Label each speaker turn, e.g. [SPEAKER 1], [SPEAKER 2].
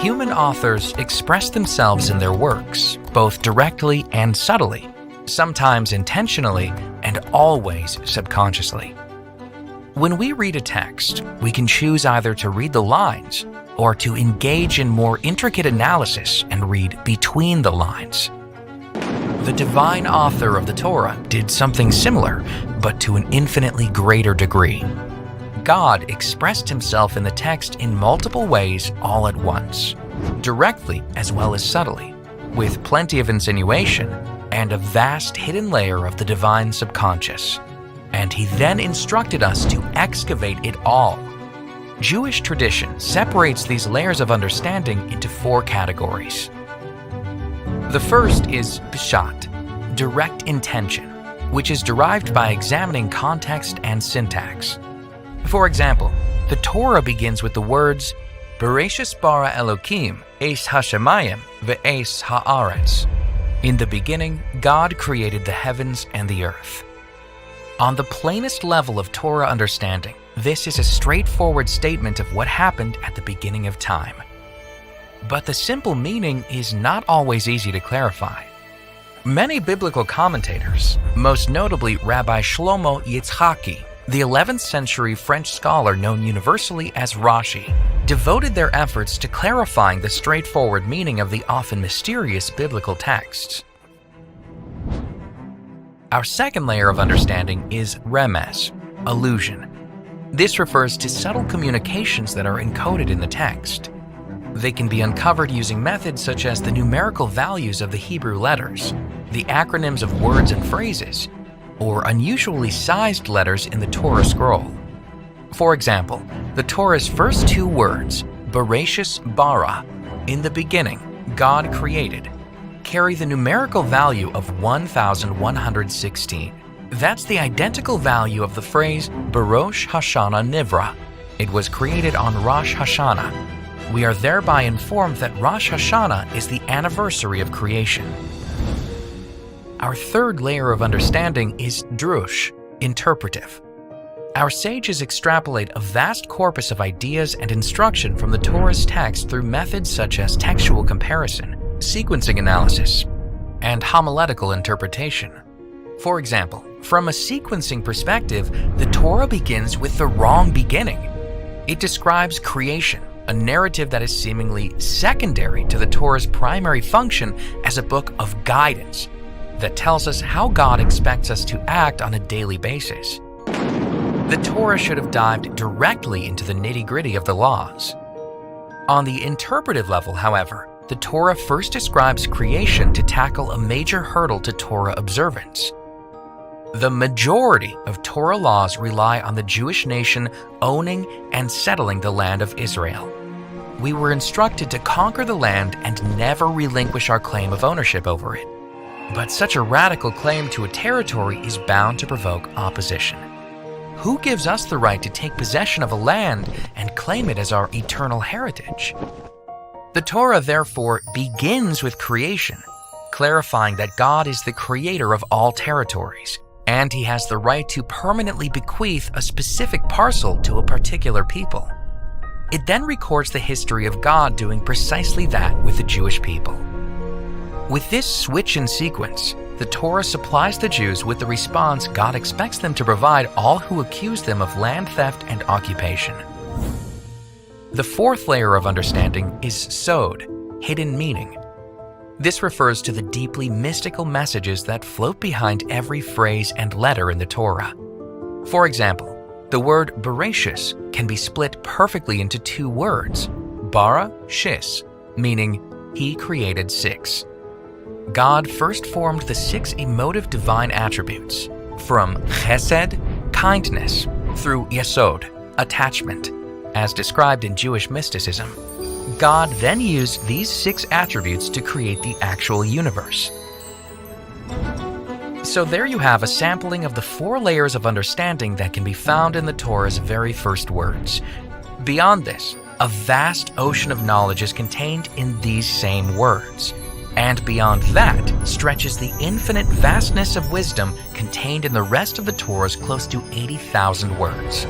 [SPEAKER 1] Human authors express themselves in their works, both directly and subtly, sometimes intentionally and always subconsciously. When we read a text, we can choose either to read the lines or to engage in more intricate analysis and read between the lines. The divine author of the Torah did something similar, but to an infinitely greater degree. God expressed himself in the text in multiple ways all at once, directly as well as subtly, with plenty of insinuation and a vast hidden layer of the divine subconscious. And he then instructed us to excavate it all. Jewish tradition separates these layers of understanding into 4 categories. The first is pshat, direct intention, which is derived by examining context and syntax. For example, the Torah begins with the words, Bereshis bara Elokim, es hashemayim, ve'es ha'aretz. In the beginning, God created the heavens and the earth. On the plainest level of Torah understanding, this is a straightforward statement of what happened at the beginning of time. But the simple meaning is not always easy to clarify. Many biblical commentators, most notably Rabbi Shlomo Yitzhaki, the 11th century French scholar known universally as Rashi, devoted their efforts to clarifying the straightforward meaning of the often mysterious biblical texts. Our second layer of understanding is remez, allusion. This refers to subtle communications that are encoded in the text. They can be uncovered using methods such as the numerical values of the Hebrew letters, the acronyms of words and phrases, or unusually sized letters in the Torah scroll. For example, the Torah's first 2 words, Bereshis bara, in the beginning, God created, carry the numerical value of 1,116. That's the identical value of the phrase Barosh Hashanah Nivra. It was created on Rosh Hashanah. We are thereby informed that Rosh Hashanah is the anniversary of creation. Our third layer of understanding is drush, interpretive. Our sages extrapolate a vast corpus of ideas and instruction from the Torah's text through methods such as textual comparison, sequencing analysis, and homiletical interpretation. For example, from a sequencing perspective, the Torah begins with the wrong beginning. It describes creation, a narrative that is seemingly secondary to the Torah's primary function as a book of guidance that tells us how God expects us to act on a daily basis. The Torah should have dived directly into the nitty-gritty of the laws. On the interpretive level, however, the Torah first describes creation to tackle a major hurdle to Torah observance. The majority of Torah laws rely on the Jewish nation owning and settling the land of Israel. We were instructed to conquer the land and never relinquish our claim of ownership over it. But such a radical claim to a territory is bound to provoke opposition. Who gives us the right to take possession of a land and claim it as our eternal heritage? The Torah, therefore, begins with creation, clarifying that God is the creator of all territories, and he has the right to permanently bequeath a specific parcel to a particular people. It then records the history of God doing precisely that with the Jewish people. With this switch in sequence, the Torah supplies the Jews with the response God expects them to provide all who accuse them of land theft and occupation. The fourth layer of understanding is sod, hidden meaning. This refers to the deeply mystical messages that float behind every phrase and letter in the Torah. For example, the word bereshis can be split perfectly into 2 words, bara shis, meaning he created 6. God first formed the 6 emotive divine attributes, from chesed, kindness, through yesod, attachment, as described in Jewish mysticism. God then used these 6 attributes to create the actual universe. So there you have a sampling of the 4 layers of understanding that can be found in the Torah's very first words. Beyond this, a vast ocean of knowledge is contained in these same words. And beyond that stretches the infinite vastness of wisdom contained in the rest of the Torah's close to 80,000 words.